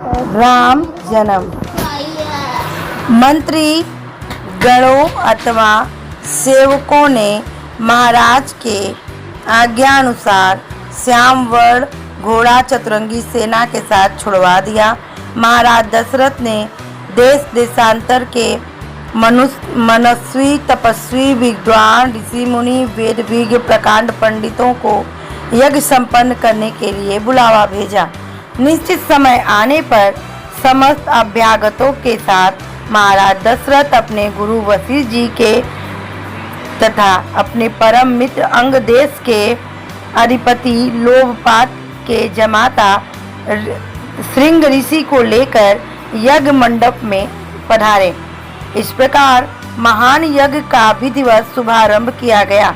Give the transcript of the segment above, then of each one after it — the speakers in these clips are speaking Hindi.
राम जन्म। मंत्री गणों अथवा सेवकों ने महाराज के आज्ञानुसार श्यामवर्ण घोड़ा चतुरंगी सेना के साथ छुड़वा दिया। महाराज दशरथ ने देश देशांतर के मनस्वी तपस्वी विद्वान ऋषि मुनि वेद विज्ञ प्रकांड पंडितों को यज्ञ संपन्न करने के लिए बुलावा भेजा। निश्चित समय आने पर समस्त अभ्यागतों के साथ महाराज दशरथ अपने गुरु वशिष्ठ जी के तथा अपने परम मित्र अंग देश के अधिपति लोभपात के जमाता श्रृंग ऋषि को लेकर यज्ञ मंडप में पधारे। इस प्रकार महान यज्ञ का विधिवत शुभारंभ किया गया।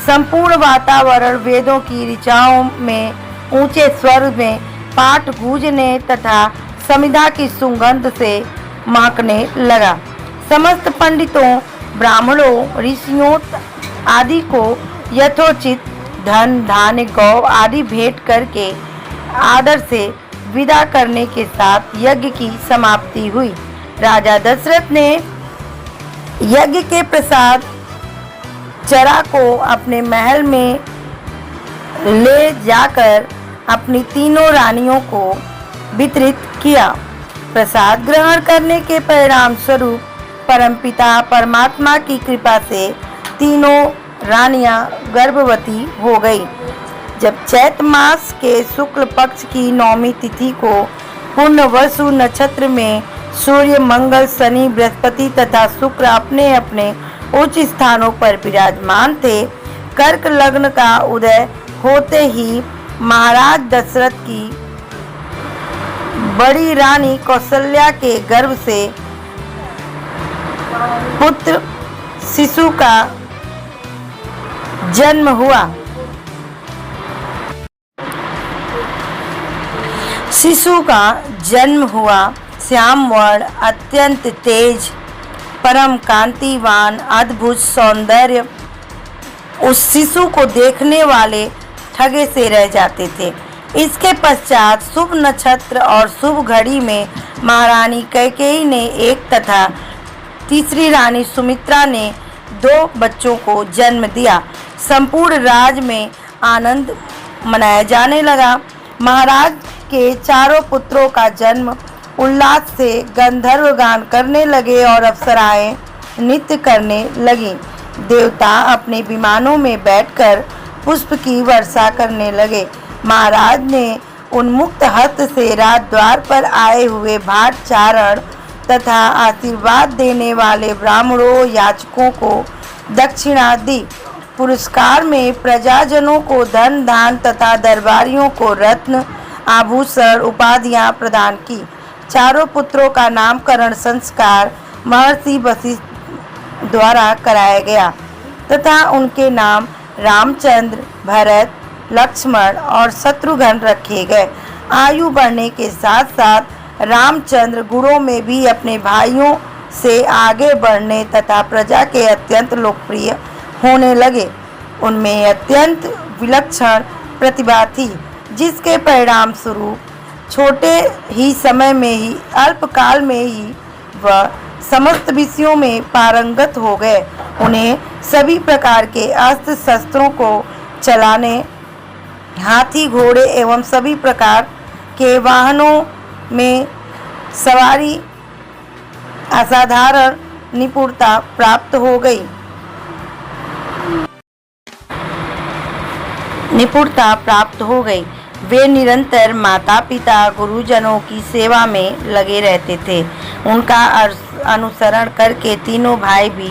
संपूर्ण वातावरण वेदों की ऋचाओं में ऊंचे स्वर में पाठ गूंजने तथा समिधा की सुगंध से महकने लगा। समस्त पंडितों ब्राह्मणों ऋषियों आदि को यथोचित धन धान्य गौ आदि भेंट करके आदर से विदा करने के साथ यज्ञ की समाप्ति हुई। राजा दशरथ ने यज्ञ के प्रसाद चरा को अपने महल में ले जाकर अपनी तीनों रानियों को वितरित किया। प्रसाद ग्रहण करने के परिणाम स्वरूप परमपिता परमात्मा की कृपा से तीनों रानियां गर्भवती हो गई। जब चैत्र मास के शुक्ल पक्ष की 9वीं तिथि को पुण्यवसु नक्षत्र में सूर्य मंगल शनि बृहस्पति तथा शुक्र अपने अपने उच्च स्थानों पर विराजमान थे, कर्क लग्न का उदय होते ही महाराज दशरथ की बड़ी रानी कौशल्या के गर्भ से पुत्र शिशु का जन्म हुआ। शिशु का जन्म हुआ। श्यामवर्ण अत्यंत तेज परम कांतिवान अद्भुत सौंदर्य उस शिशु को देखने वाले ठगे से रह जाते थे। इसके पश्चात शुभ नक्षत्र और शुभ घड़ी में महारानी कैकेयी ने एक तथा तीसरी रानी सुमित्रा ने 2 बच्चों को जन्म दिया। संपूर्ण राज में आनंद मनाया जाने लगा। महाराज के चारों पुत्रों का जन्म उल्लास से गंधर्व गान करने लगे और अप्सराएं नृत्य करने लगी। देवता अपने विमानों में बैठकर पुष्प की वर्षा करने लगे। महाराज ने उन्मुक्त हस्त से राजद्वार पर आए हुए भाट चारण तथा आशीर्वाद देने वाले ब्राह्मणों याचकों को दक्षिणा दी। पुरस्कार में प्रजाजनों को धन दान तथा दरबारियों को रत्न आभूषण उपाधियां प्रदान की। चारों पुत्रों का नामकरण संस्कार महर्षि वशिष्ठ द्वारा कराया गया तथा उनके नाम रामचंद्र भरत लक्ष्मण और शत्रुघ्न रखे गए। आयु बढ़ने के साथ साथ रामचंद्र गुणों में भी अपने भाइयों से आगे बढ़ने तथा प्रजा के अत्यंत लोकप्रिय होने लगे। उनमें अत्यंत विलक्षण प्रतिभा थी, जिसके परिणाम स्वरूप छोटे ही समय में ही अल्पकाल में ही वह समस्त विषयों में पारंगत हो गए। उन्हें सभी प्रकार के अस्त्र शस्त्रों को चलाने, हाथी घोड़े एवं सभी प्रकार के वाहनों में सवारी असाधारण निपुणता प्राप्त हो गई। वे निरंतर माता पिता गुरुजनों की सेवा में लगे रहते थे। उनका अनुसरण करके तीनों भाई भी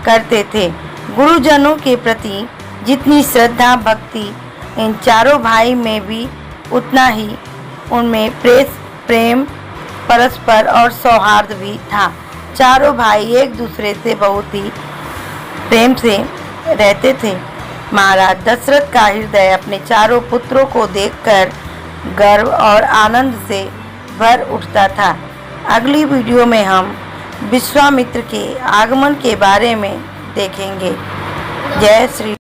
करते थे। गुरुजनों के प्रति जितनी श्रद्धा भक्ति इन चारों भाई में भी उतना ही उनमें प्रेम परस्पर और सौहार्द भी था। चारों भाई एक दूसरे से बहुत ही प्रेम से रहते थे। महाराज दशरथ का हृदय अपने चारों पुत्रों को देखकर गर्व और आनंद से भर उठता था। अगली वीडियो में हम विश्वामित्र के आगमन के बारे में देखेंगे। जय श्री